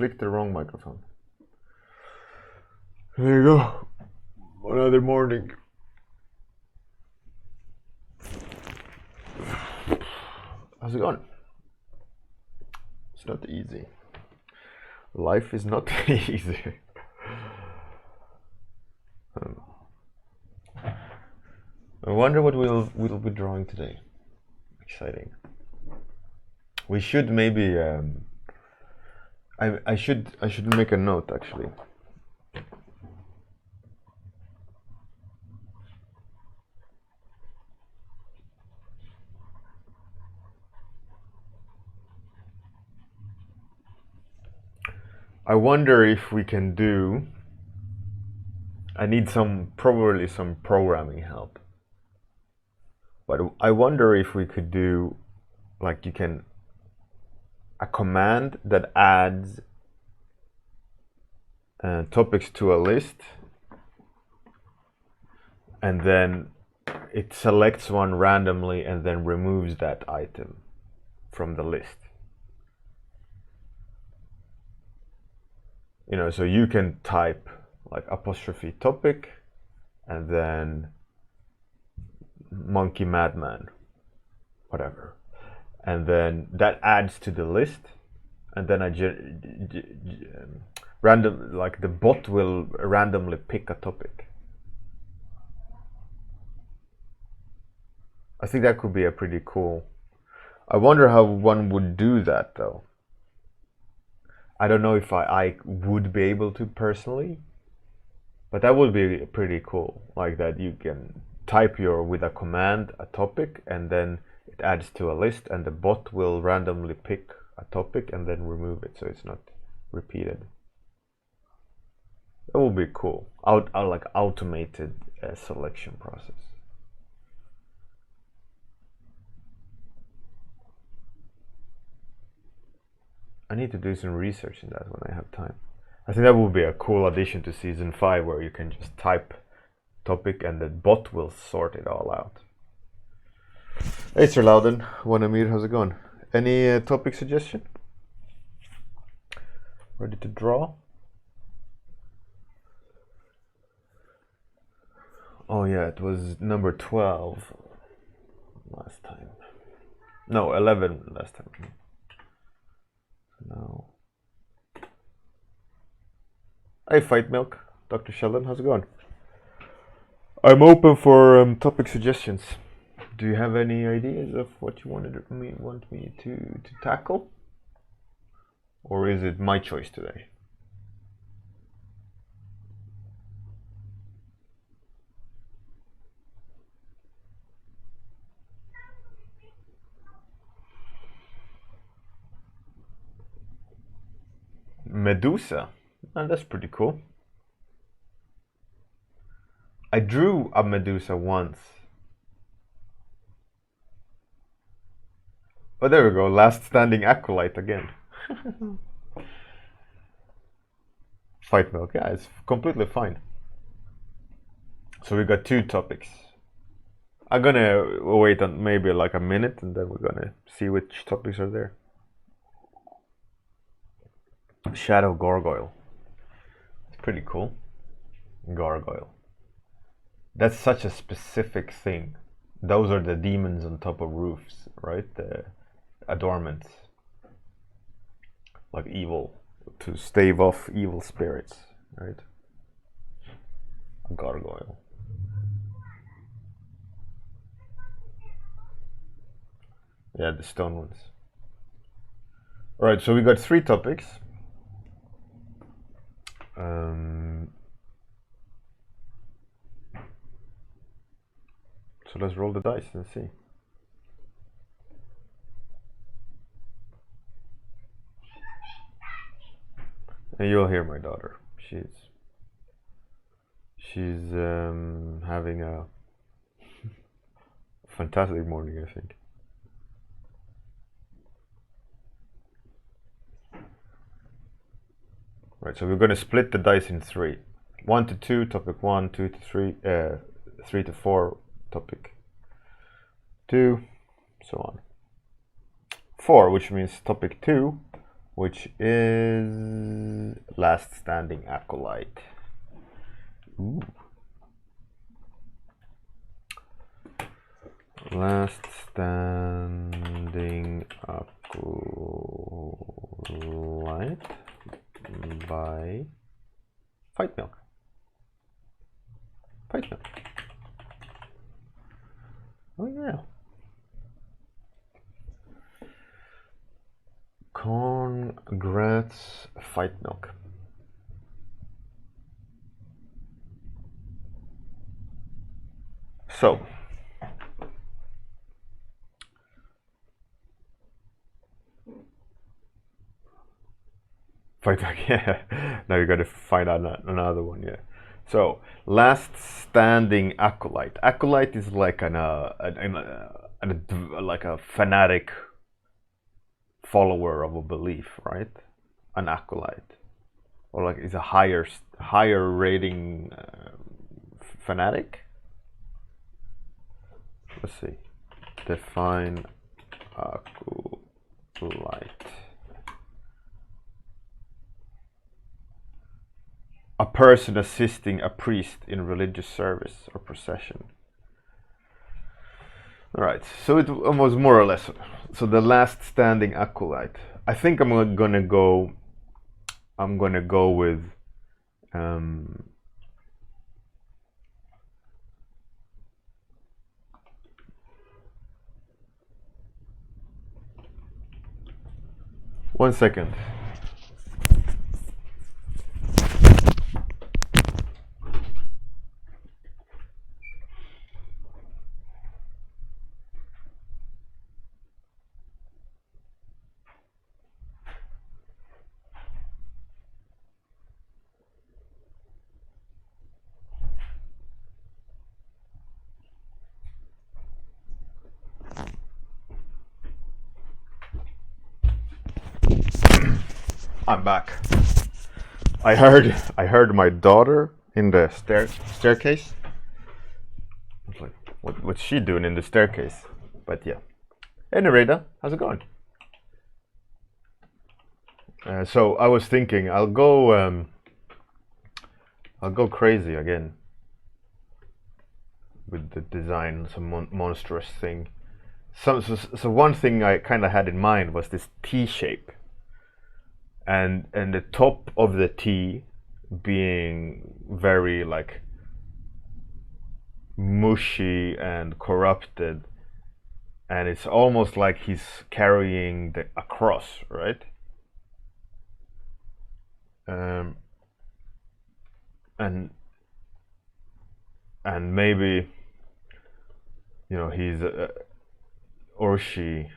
clicked the wrong microphone. There you go. Another morning. How's it going? It's not easy. Life is not easy. I wonder what we'll be drawing today. Exciting. We should maybe I should make a note actually. I wonder if we can do. I need probably some programming help. But I wonder if we could do, like, a command that adds topics to a list, and then it selects one randomly and then removes that item from the list. You know, so you can type like apostrophe topic and then monkey madman, whatever, and then that adds to the list, and then random, like the bot will randomly pick a topic. I think that could be a pretty cool. I wonder how one would do that though. I don't know if I would be able to personally, but that would be pretty cool. Like that you can type with a command a topic, and then it adds to a list, and the bot will randomly pick a topic and then remove it so it's not repeated. That would be cool. Like automated selection process. I need to do some research in that when I have time. I think that would be a cool addition to season 5, where you can just type topic and the bot will sort it all out. Hey Sir Loudon, Wanamir, how's it going? Any topic suggestion? Ready to draw? Oh yeah, it was number 12 last time. No, 11 last time. No. Hey Fight Milk, Dr. Sheldon, how's it going? I'm open for topic suggestions. Do you have any ideas of what you want me to tackle? Or is it my choice today? Medusa. Oh, that's pretty cool. I drew a Medusa once. Oh, there we go. Last standing acolyte again. Fight milk. Yeah, it's completely fine. So we got 2 topics. I'm gonna wait on maybe like a minute, and then we're gonna see which topics are there. Shadow Gargoyle. It's pretty cool. Gargoyle. That's such a specific thing. Those are the demons on top of roofs, right? The adornments. Like evil. To stave off evil spirits, right? A gargoyle. Yeah, the stone ones. Alright, so we got 3 topics. So let's roll the dice and see. And you'll hear my daughter. She's having a fantastic morning, I think. Right, so we're going to split the dice in 3. 1 to 2, topic 1, 2 to 3, 3 to 4, topic 2, so on. 4, which means topic 2 which is Last Standing Acolyte. Ooh. Last Standing Acolyte by Fight Milk. Fight Milk. Oh yeah. Congrats, Fight Milk. So, Fight Milk, yeah. Now you gotta find out another one, yeah. So, Last Standing Acolyte. Acolyte is like like a fanatic follower of a belief, right? An acolyte, or like is a higher rating fanatic. Let's see. Define acolyte. A person assisting a priest in religious service or procession. All right, so it was more or less. So the Last Standing Acolyte. I think I'm gonna go with one second. I'm back. I heard my daughter in the staircase. I was like, what's she doing in the staircase? But yeah. Hey Nareda, how's it going? So I was thinking I'll go crazy again with the design, some monstrous thing. So one thing I kind of had in mind was this T shape. And the top of the T being very like mushy and corrupted, and it's almost like he's carrying a cross, right? And maybe, you know, he's or she,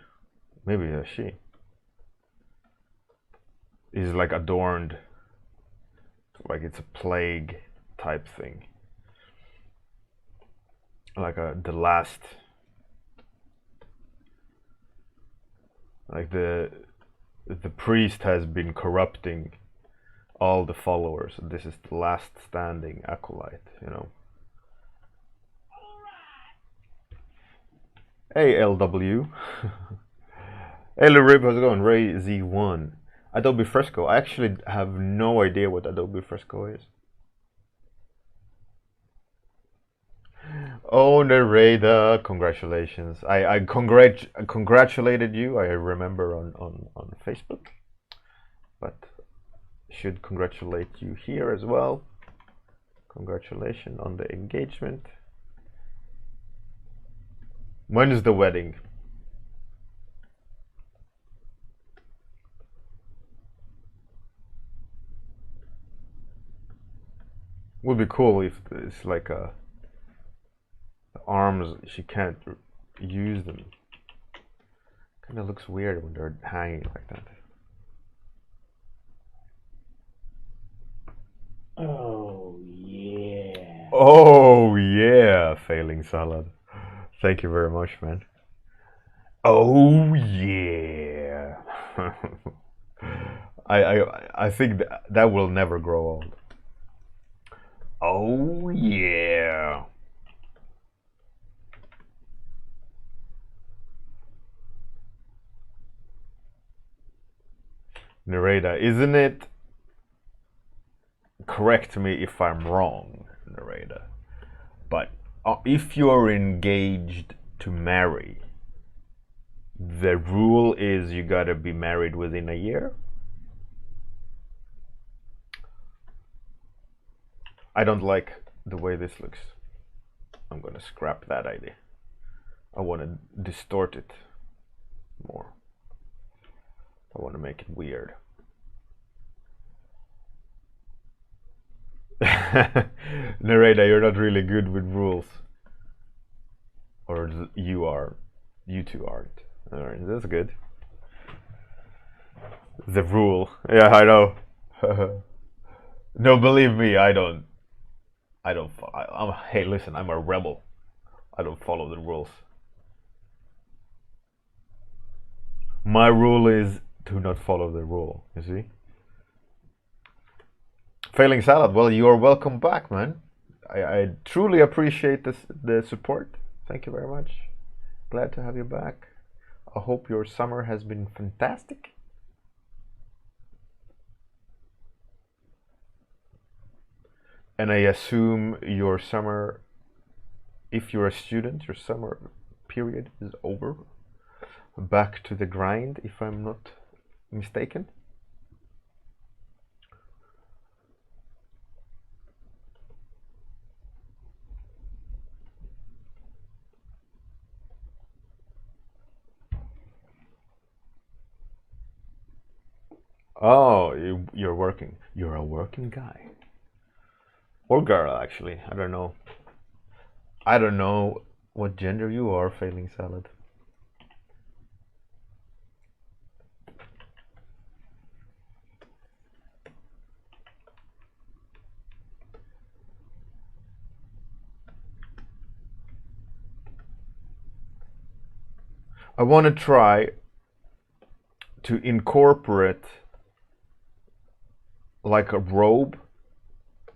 maybe a she, is like adorned like it's a plague type thing, like the last, like the priest has been corrupting all the followers, and this is the last standing acolyte, you know. Hey LW. Hey Lurib, how's it going? Ray Z1. Adobe Fresco. I actually have no idea what Adobe Fresco is. Oh, Nereda, congratulations. I congratulated you, I remember, on Facebook. But should congratulate you here as well. Congratulations on the engagement. When is the wedding? Would be cool if it's like the arms, she can't use them. Kind of looks weird when they're hanging like that. Oh yeah. Oh yeah, failing salad. Thank you very much, man. Oh yeah. I think that will never grow old. Oh yeah. Nareda, isn't it? Correct me if I'm wrong, Nareda. But if you're engaged to marry, the rule is you gotta be married within a year? I don't like the way this looks. I'm gonna scrap that idea. I want to distort it more. I want to make it weird. Nareda, you're not really good with rules. Or you are. You two aren't. Alright, that's good. The rule. Yeah, I know. No, believe me, I don't. Hey, listen, I'm a rebel. I don't follow the rules. My rule is to not follow the rule, you see? Failing Salad, well, you're welcome back, man. I truly appreciate the support. Thank you very much. Glad to have you back. I hope your summer has been fantastic. And I assume your summer, if you're a student, your summer period is over. Back to the grind, if I'm not mistaken. Oh, you're working. You're a working guy. Or girl, actually. I don't know. I don't know what gender you are, Failing Salad. I want to try to incorporate like a robe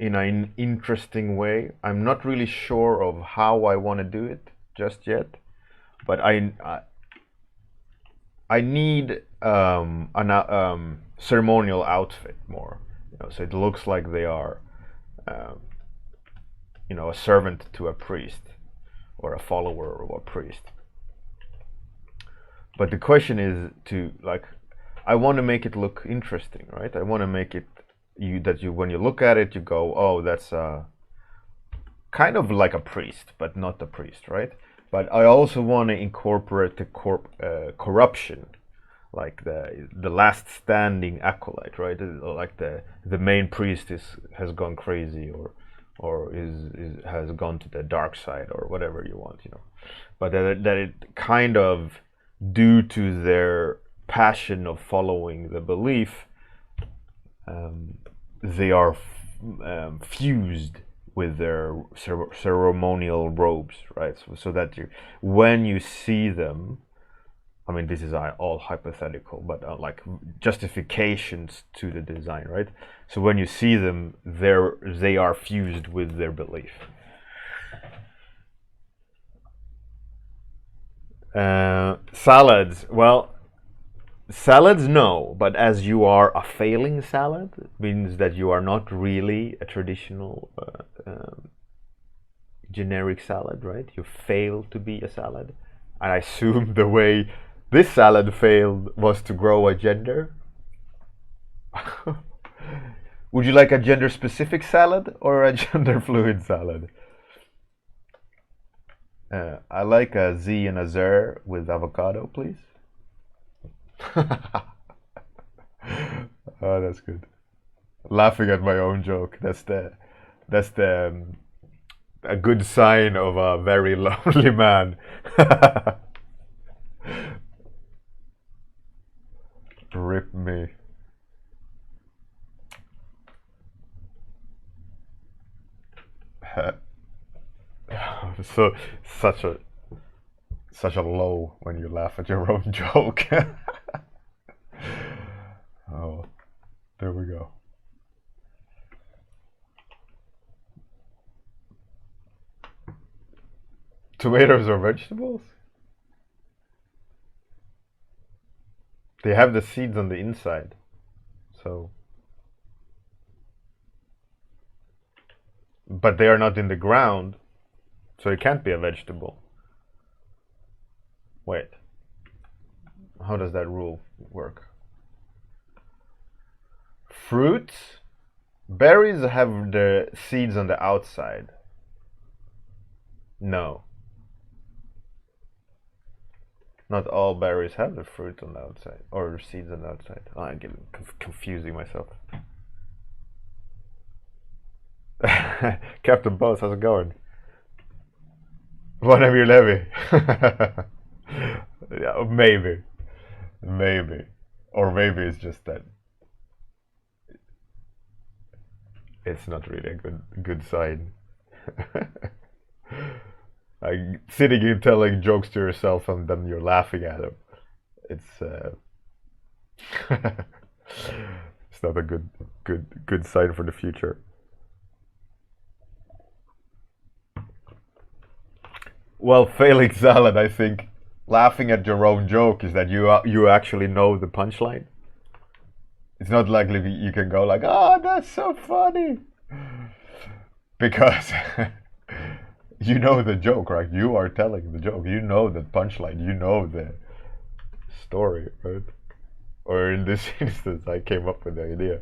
in an interesting way. I'm not really sure of how I want to do it just yet, but I need an ceremonial outfit more, so it looks like they are, a servant to a priest or a follower of a priest. But the question is I want to make it look interesting, right? I want to make it when you look at it, you go, oh, that's kind of like a priest, but not a priest, right? But I also want to incorporate the corruption, like the last standing acolyte, right? Like the main priest has gone crazy or has gone to the dark side or whatever you want, But that it kind of, due to their passion of following the belief, they are fused with their ceremonial robes, right? So that when you see them, I mean, this is all hypothetical, but like justifications to the design, right? So when you see them, they are fused with their belief. Salads, well, salads no, but as you are a failing salad, it means that you are not really a traditional generic salad, right? You fail to be a salad. And I assume the way this salad failed was to grow a gender. Would you like a gender specific salad or a gender fluid salad? I like a Z and a Zer with avocado, please. Oh, that's good. Laughing at my own joke. That's a good sign of a very lonely man. Rip me. So such a low when you laugh at your own joke. Oh, there we go. Tomatoes are vegetables? They have the seeds on the inside. So, but they are not in the ground, so it can't be a vegetable. Wait, how does that rule work? Fruits, berries have the seeds on the outside. No. Not all berries have the fruit on the outside, or seeds on the outside. Oh, I'm getting confusing myself. Captain Boss, how's it going? One of your levy. Yeah, maybe. Maybe. Or maybe it's just that it's not really a good sign. Like sitting and telling jokes to yourself and then you're laughing at them. It's it's not a good sign for the future. Well, failing salad, I think laughing at your own joke is that you actually know the punchline. It's not like you can go like, "Oh, that's so funny," because you know the joke, right? You are telling the joke. You know the punchline. You know the story, right? Or in this instance, I came up with the idea,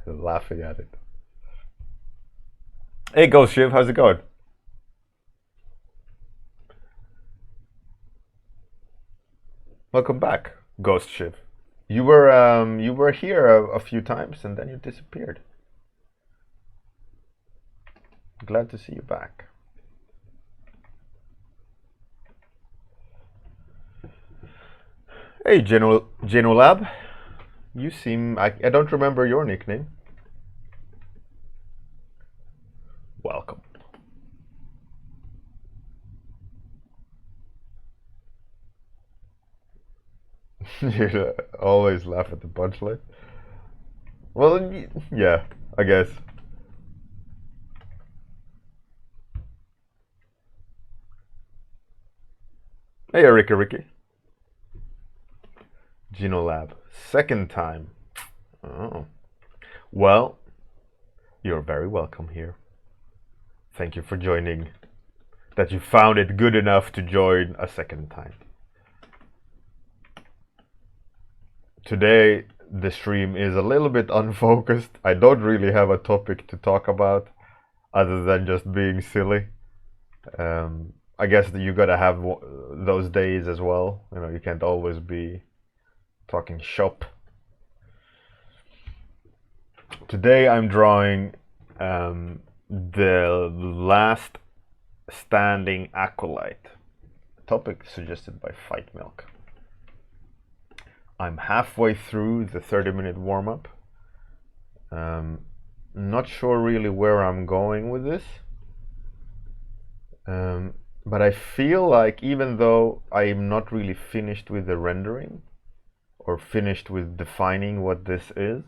and laughing at it. Hey, Ghost Shiv, how's it going? Welcome back, Ghost Shiv. You were here a few times and then you disappeared. Glad to see you back. Hey, Genolab. You seem... I don't remember your nickname. Welcome. You always laugh at the punchline. Well, yeah, I guess. Hey, Ricky. Genolab. Second time. Oh. Well, you're very welcome here. Thank you for joining. That you found it good enough to join a second time. Today, the stream is a little bit unfocused. I don't really have a topic to talk about other than just being silly. I guess that you gotta have those days as well. You know, you can't always be talking shop. Today I'm drawing the last standing acolyte. Topic suggested by Fight Milk. I'm halfway through the 30-minute warm-up. Not sure really where I'm going with this. But I feel like even though I'm not really finished with the rendering or finished with defining what this is,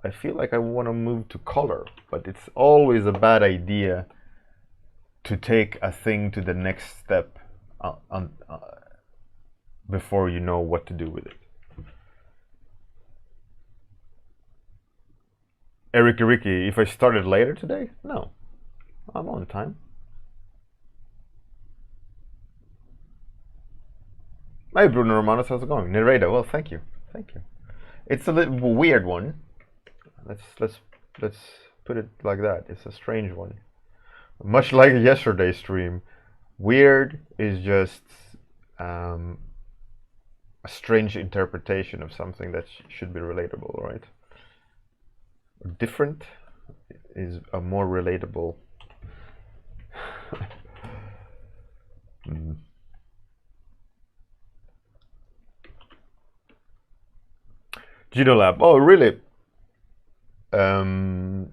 I feel like I want to move to color. But it's always a bad idea to take a thing to the next step before you know what to do with it. Ricky, if I started later today? No, I'm on time. Hey Bruno Romanos, how's it going? Nereda, well, thank you. It's a little weird one. Let's put it like that. It's a strange one. Much like yesterday's stream, weird is just a strange interpretation of something that should be relatable, right? Different is a more relatable. Genolab. Oh, really? Genolab,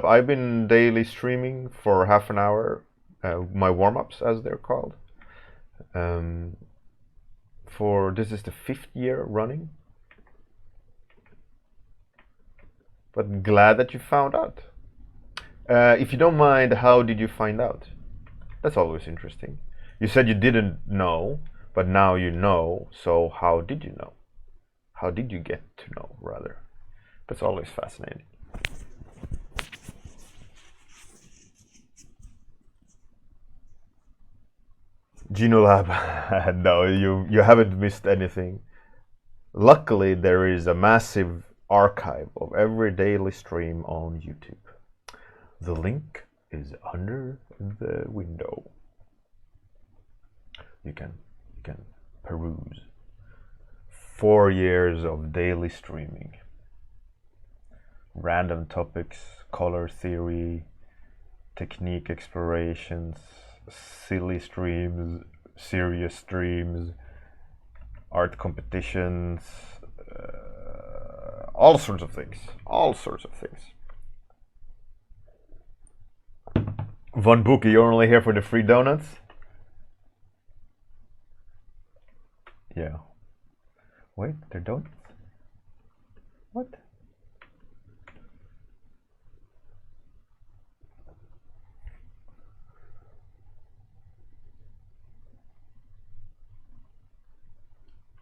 I've been daily streaming for half an hour, my warm-ups as they're called. This is the 5th year running. But glad that you found out. If you don't mind, how did you find out? That's always interesting. You said you didn't know, but now you know, so how did you know? How did you get to know, rather? That's always fascinating. Genolab, no, you haven't missed anything. Luckily, there is a massive archive of every daily stream on YouTube. The link is under the window. You can peruse 4 years of daily streaming. Random topics, color theory, technique explorations, silly streams, serious streams, art competitions, all sorts of things. All sorts of things. Von Buki, you're only here for the free donuts? Yeah. Wait, they're donuts? What?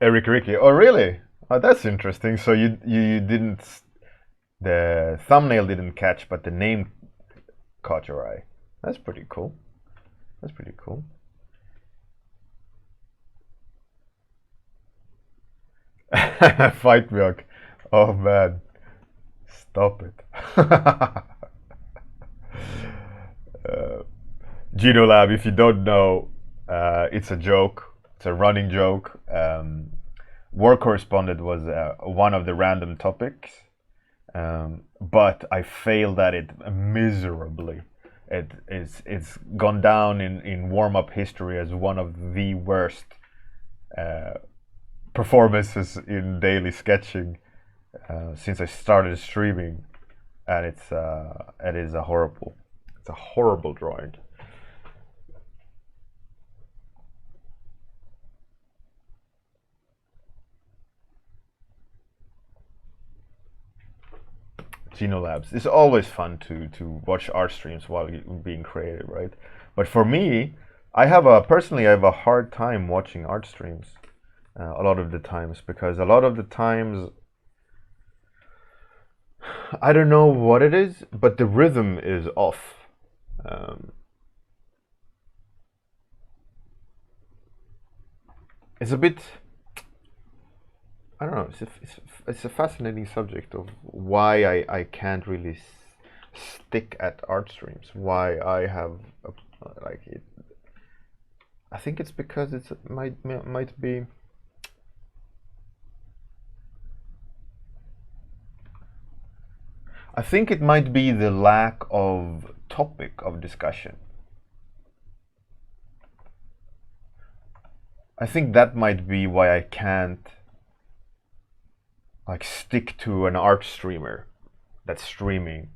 Eric Ricky. Oh, really? Oh, that's interesting. So you didn't, the thumbnail didn't catch, but the name caught your eye. That's pretty cool. That's pretty cool. Fight milk. Oh man, stop it. Genolab, if you don't know, it's a joke. It's a running joke. War Correspondent was one of the random topics, but I failed at it miserably. It's gone down in warm-up history as one of the worst performances in daily sketching since I started streaming, and it is a horrible drawing. Genolabs. It's always fun to watch art streams while being creative, right? But for me, personally I have a hard time watching art streams a lot of the times, because a lot of the times I don't know what it is, but the rhythm is off. It's a bit, I don't know. It's a fascinating subject of why I can't really stick at art streams. Why I have like it. I think it's because it might be. I think it might be the lack of topic of discussion. I think that might be why I can't like stick to an art streamer that's streaming.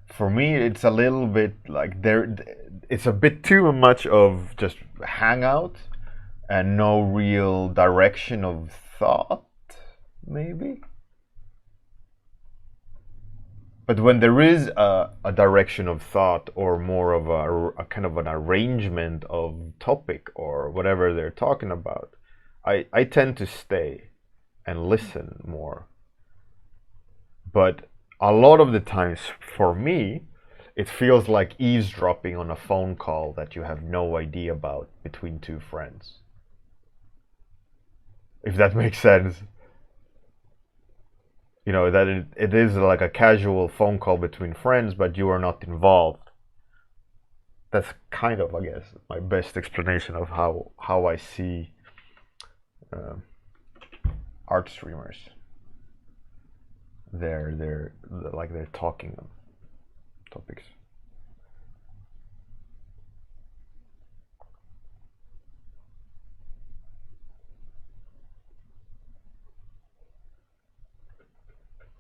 For me, it's a little bit like it's a bit too much of just hangout and no real direction of thought, maybe. But when there is a direction of thought, or more of a kind of an arrangement of topic or whatever they're talking about, I tend to stay and listen more. But a lot of the times, for me, it feels like eavesdropping on a phone call that you have no idea about between two friends. If that makes sense. You know, that it is like a casual phone call between friends, but you are not involved. That's kind of, I guess, my best explanation of how I see art streamers. They're like they're talking topics.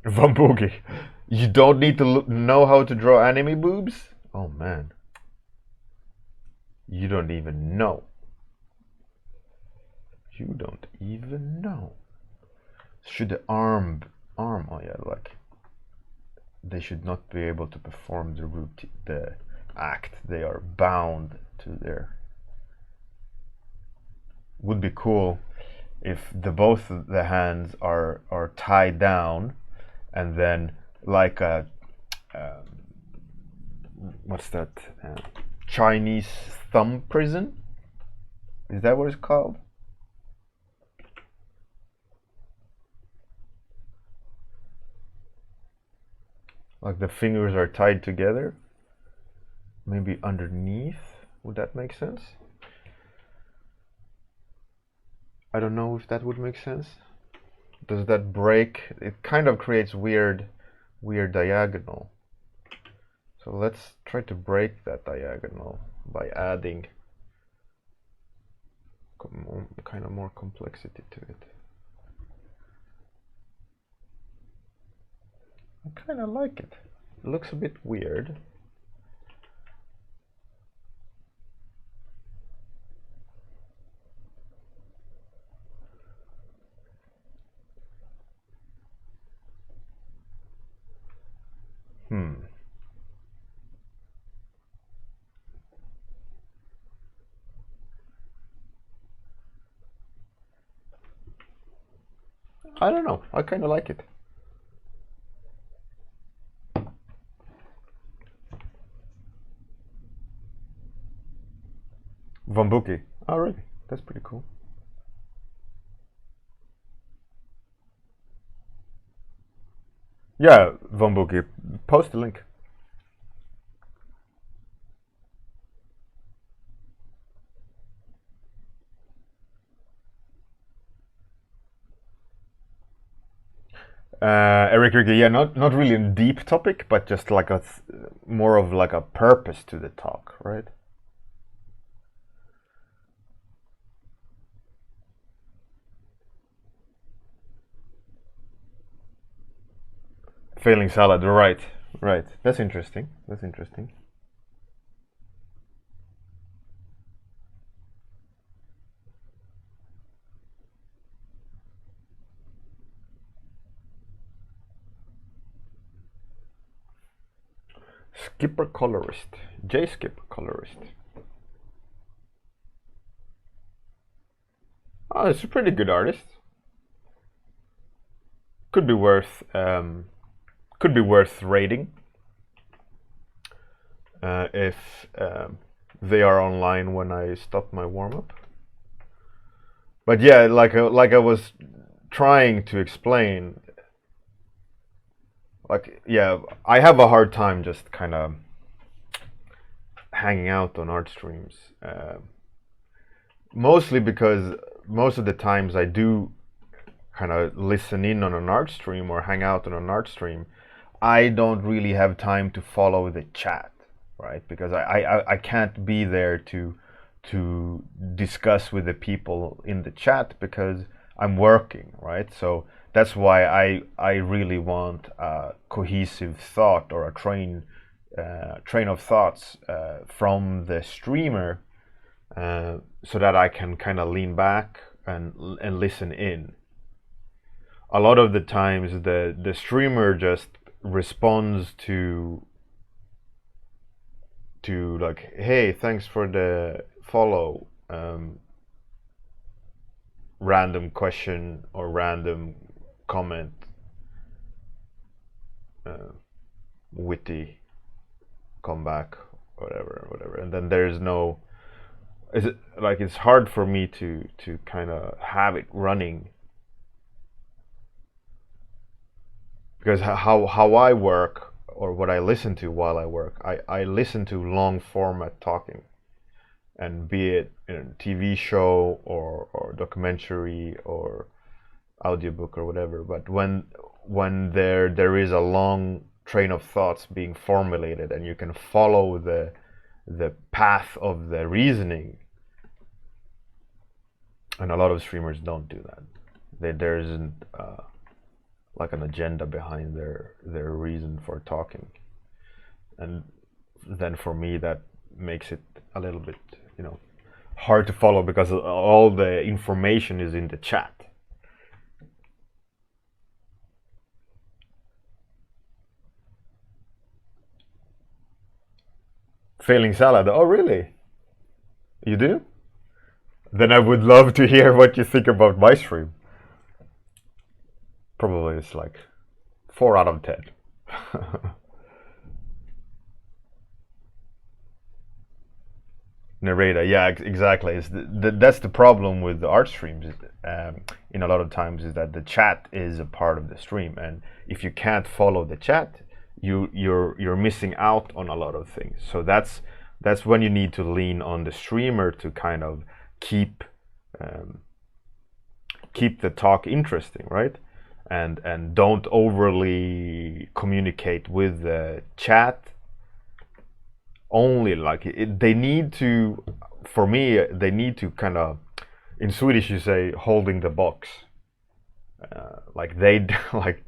Vambugi, you don't need to know how to draw anime boobs? Oh man, you don't even know. You don't even know. Should the arm? Oh yeah, like they should not be able to perform the routine, the act. They are bound to their. Would be cool if both the hands are tied down, and then like a what's that Chinese thumb prison? Is that what it's called? Like the fingers are tied together, maybe underneath. Would that make sense? I don't know if that would make sense. Does that break? It kind of creates weird diagonal. So let's try to break that diagonal by adding kind of more complexity to it. I kind of like it. It looks a bit weird. I don't know. I kind of like it. Vambuki. Oh, really? That's pretty cool. Yeah, Vambuki. Post the link. Eric Ricky, yeah, not really a deep topic, but just like a more of like a purpose to the talk, right? Failing salad, right, right. That's interesting. That's interesting. Skipper Colorist, J Skipper Colorist. Oh, it's a pretty good artist. Could be worth rating if they are online when I stop my warm up. But yeah, like I was trying to explain, like yeah, I have a hard time just kind of hanging out on art streams, mostly because most of the times I do kind of listen in on an art stream or hang out on an art stream, I don't really have time to follow the chat, right? Because I can't be there to discuss with the people in the chat because I'm working, right? So that's why I really want a cohesive thought or a train of thoughts from the streamer, so that I can kind of lean back and listen in. A lot of the times the streamer just responds to like, hey, thanks for the follow, random question or random comment, witty comeback, whatever, and then there's no, is it like, it's hard for me to kind of have it running, because how I work, or what I listen to while I work, I listen to long format talking, and be it in a TV show or documentary or audiobook or whatever. But when there is a long train of thoughts being formulated and you can follow the path of the reasoning, and a lot of streamers don't do that. There isn't like an agenda behind their reason for talking, and then for me that makes it a little bit, hard to follow, because all the information is in the chat. Failing salad. Oh, really? You do? then I would love to hear what you think about my stream. Probably it's like 4 out of 10. Narrator, yeah, exactly. That's the problem with the art streams. In a lot of times, is that the chat is a part of the stream, and if you can't follow the chat, you're missing out on a lot of things. So that's when you need to lean on the streamer to kind of keep the talk interesting, right? And don't overly communicate with the chat. Only like they need to, for me, they need to kind of, in Swedish you say holding the box. Like they like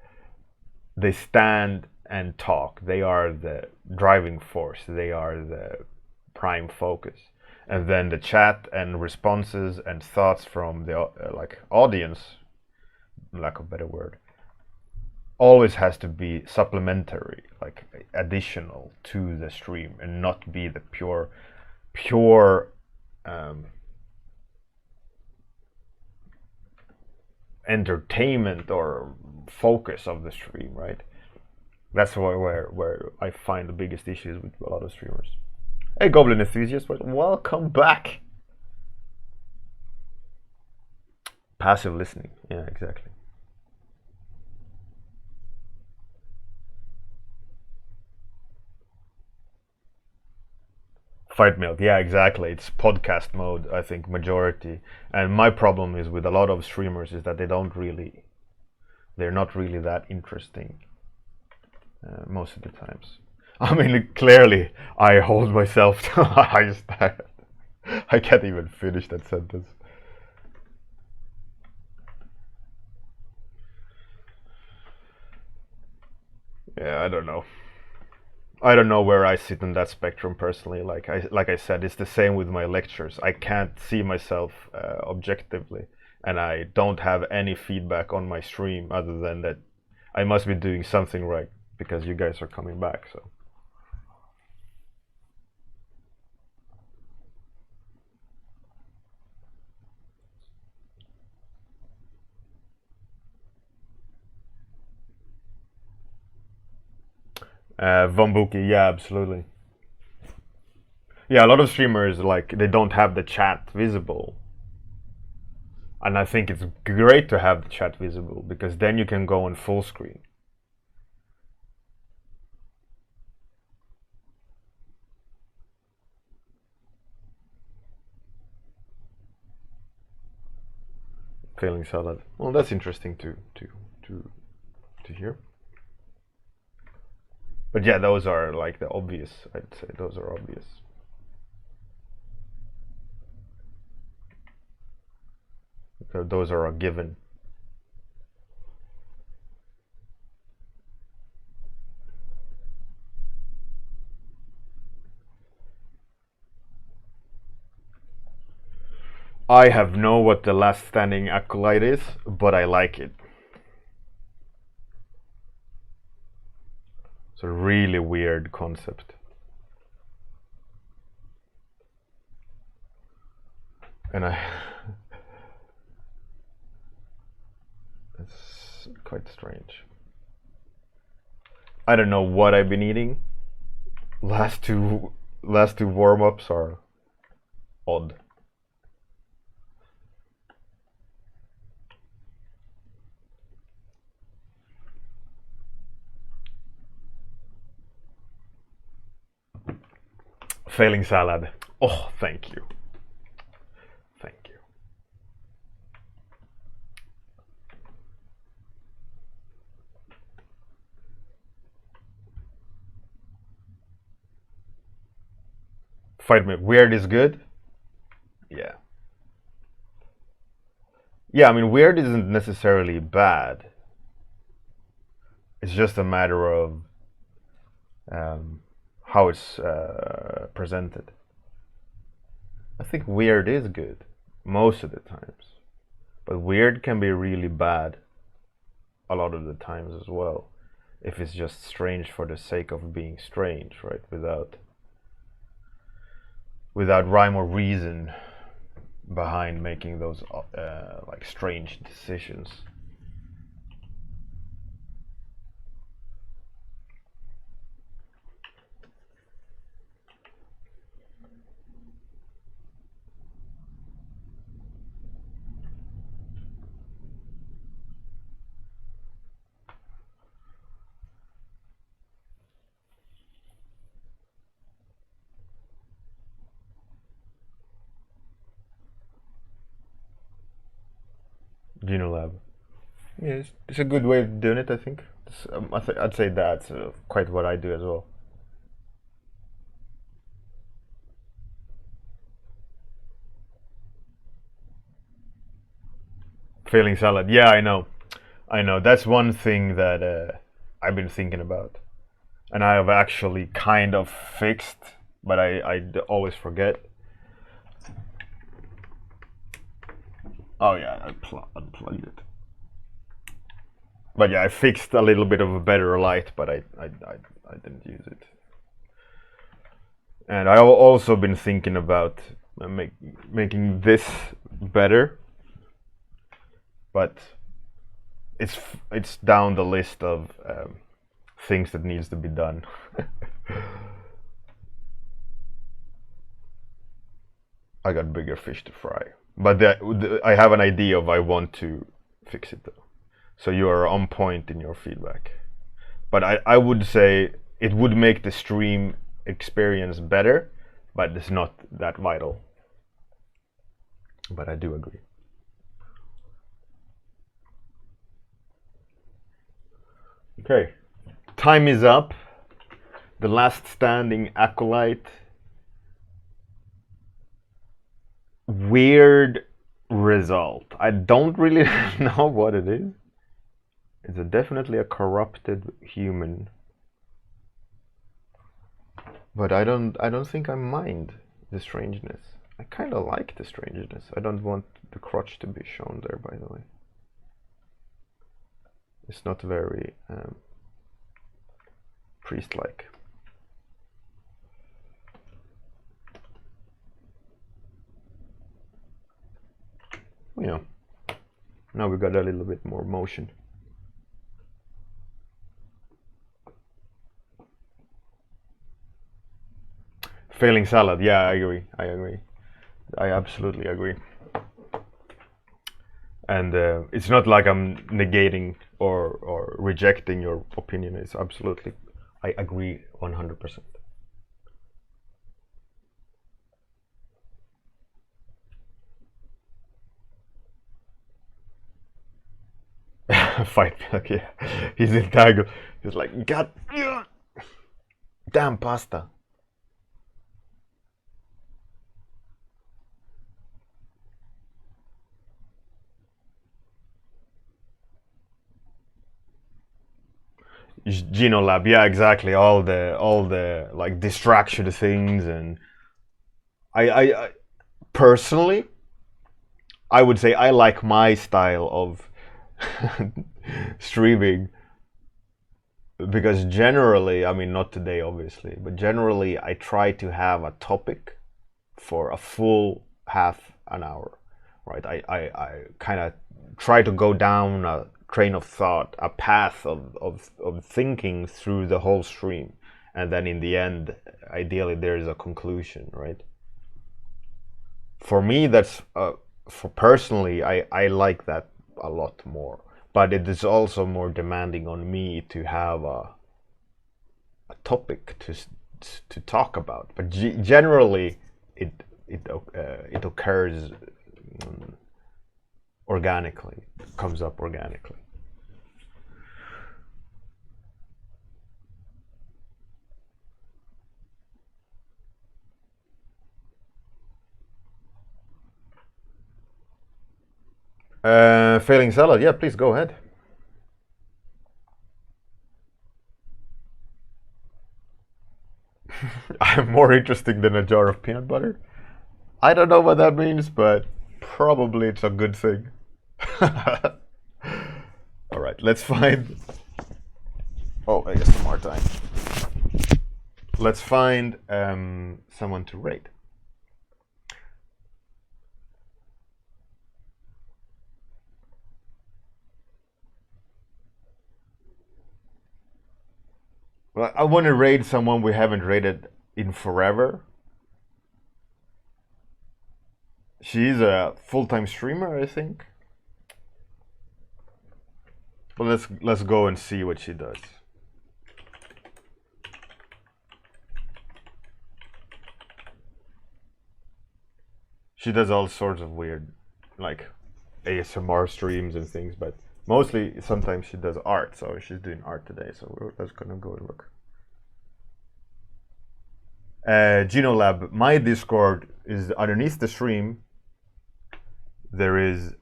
they stand and talk. They are the driving force. They are the prime focus. And then the chat and responses and thoughts from the like audience, lack of a better word, always has to be supplementary, like additional to the stream, and not be the pure entertainment or focus of the stream, right? That's where I find the biggest issues with a lot of streamers. Hey, Goblin enthusiast, welcome back. Passive listening, yeah, exactly. Fight milk, yeah, exactly. It's podcast mode, I think, majority. And my problem is with a lot of streamers is that they're not really that interesting most of the times. I mean, clearly, I hold myself to a high standard. I can't even finish that sentence. Yeah, I don't know. I don't know where I sit in that spectrum personally. Like I said, it's the same with my lectures. I can't see myself objectively, and I don't have any feedback on my stream other than that I must be doing something right because you guys are coming back. So. Vombuki, yeah, absolutely. Yeah, a lot of streamers like they don't have the chat visible, and I think it's great to have the chat visible because then you can go on full screen. Failing salad. Well, that's interesting to hear. But yeah, those are like the obvious. I'd say those are obvious. So those are a given. I have no what the last standing acolyte is, but I like it. It's a really weird concept. And it's quite strange. I don't know what I've been eating. Last two warm-ups are odd. Failing salad. Oh, thank you. Thank you. Fight me. Weird is good? Yeah. Yeah, I mean, weird isn't necessarily bad. It's just a matter of how it's presented. I think weird is good most of the times, but weird can be really bad a lot of the times as well, if it's just strange for the sake of being strange, right? Without rhyme or reason. behind making those like strange decisions. Genolab. Yeah, it's a good way of doing it, I think. I'd say that's quite what I do as well. Failing salad. Yeah, I know. I know. That's one thing that I've been thinking about. And I have actually kind of fixed, but I always forget. Oh yeah, I unplugged it. But yeah, I fixed a little bit of a better light, but I didn't use it. And I've also been thinking about making this better, but it's down the list of things that needs to be done. I got bigger fish to fry, but I have an idea of I want to fix it though. So you are on point in your feedback. But I would say it would make the stream experience better, but it's not that vital. But I do agree. Okay, time is up. The last standing acolyte. Weird result. I don't really know what it is. It's definitely a corrupted human. But I don't think I mind the strangeness. I kind of like the strangeness. I don't want the crotch to be shown there, by the way. It's not very priest-like. Yeah. Now we got a little bit more motion. Failing salad, yeah, I agree. I absolutely agree. And it's not like I'm negating or rejecting your opinion. It's absolutely, I agree 100%. Fight milk, yeah. He's entangled. He's like, God damn pasta. Genolab, yeah, exactly. All the like distraction things, and I personally, I would say I like my style of streaming because generally, I mean, not today, obviously, but generally, I try to have a topic for a full half an hour, right? I kind of try to go down a train of thought, a path of thinking through the whole stream, and then in the end, ideally, there is a conclusion, right? For me, that's for personally, I like that a lot more. But it is also more demanding on me to have a topic to talk about. But generally, it occurs organically, it comes up organically. Failing salad, yeah, please go ahead. I'm more interesting than a jar of peanut butter. I don't know what that means, but probably it's a good thing. All right, let's find. Oh, I guess some more time. Let's find someone to rate. Well, I want to raid someone we haven't raided in forever. She's a full-time streamer, I think. But let's go and see what she does. She does all sorts of weird, like ASMR streams and things, but mostly sometimes she does art. So she's doing art today. So we're just gonna go and look. GenoLab, my Discord is underneath the stream. There is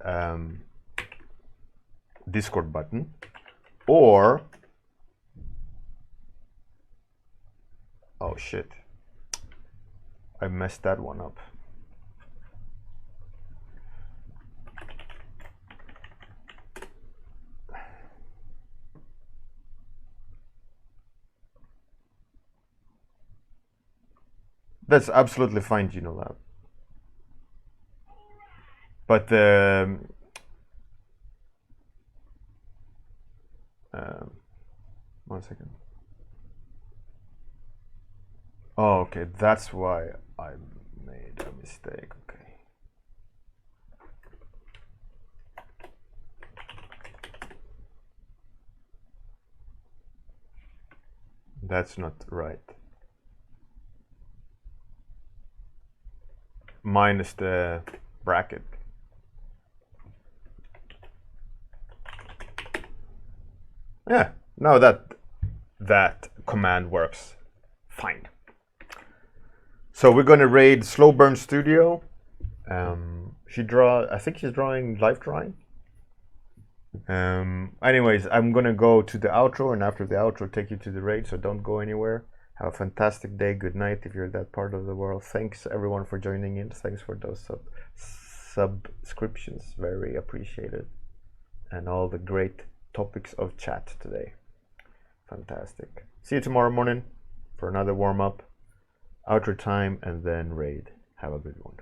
Discord button, or oh shit, I messed that one up. That's absolutely fine, GenoLab. But one second. Oh, okay, that's why I made a mistake. Okay. That's not right. Minus the bracket. Yeah, no, that command works fine. So we're gonna raid Slow Burn Studio. I think she's drawing live drawing. Anyways, I'm gonna go to the outro, and after the outro, take you to the raid. So don't go anywhere. Have a fantastic day. Good night if you're that part of the world. Thanks everyone for joining in. Thanks for those subscriptions. Very appreciated. And all the great topics of chat today. Fantastic. See you tomorrow morning for another warm up, outro time, and then raid. Have a good one.